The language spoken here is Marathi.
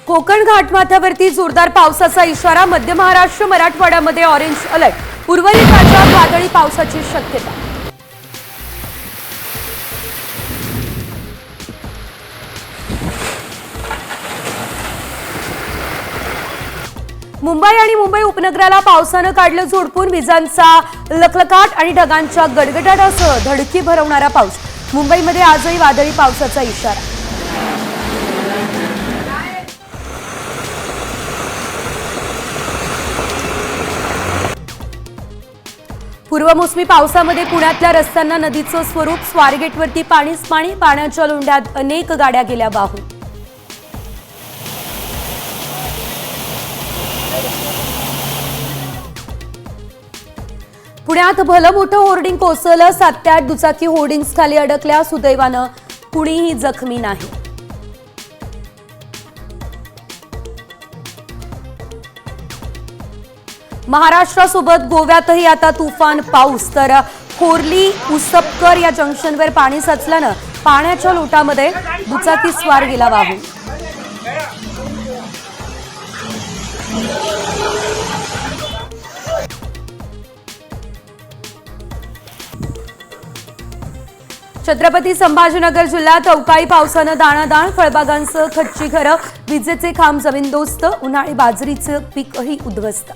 कोकण घाटमाथ्यावरती जोरदार पावसाचा इशारा। मध्य महाराष्ट्र मराठवाड्यामध्ये ऑरेंज अलर्ट। उर्वरित राज्यात वादळी पावसाची शक्यता। मुंबई आणि मुंबई उपनगराला पावसानं काढलं झोडपून। विजांचा लखलखाट आणि ढगांच्या गडगडाटासह धडकी भरवणारा पाऊस। मुंबईमध्ये आजही वादळी पावसाचा इशारा। पूर्वमोसमी पावसामध्ये पुण्यातल्या रस्त्यांना नदीचं स्वरूप। स्वारगेटवरती पाणीच पाणी। पाण्याच्या लोंढ्यात अनेक गाड्या गेल्या वाहून। पुण्यात भलं मोठं होर्डिंग कोसळलं। 7 ते 8 दुचाकी होर्डिंग्स खाली अडकल्या। सुदैवानं कुणीही जखमी नाही। महाराष्ट्रासोबत गोव्यातही आता तुफान पाऊस। तर खोर्ली उसपकर या जंक्शनवर पाणी साचल्यानं पाण्याच्या लोटामध्ये दुचाकी स्वार गेला वाहून। छत्रपती संभाजीनगर जिल्ह्यात अवकाळी पावसानं दाणादाण। फळबागांसह खच्ची घरं, विजेचे खांब जमीनदोस्त। उन्हाळी बाजरीचं पीकही उद्ध्वस्त।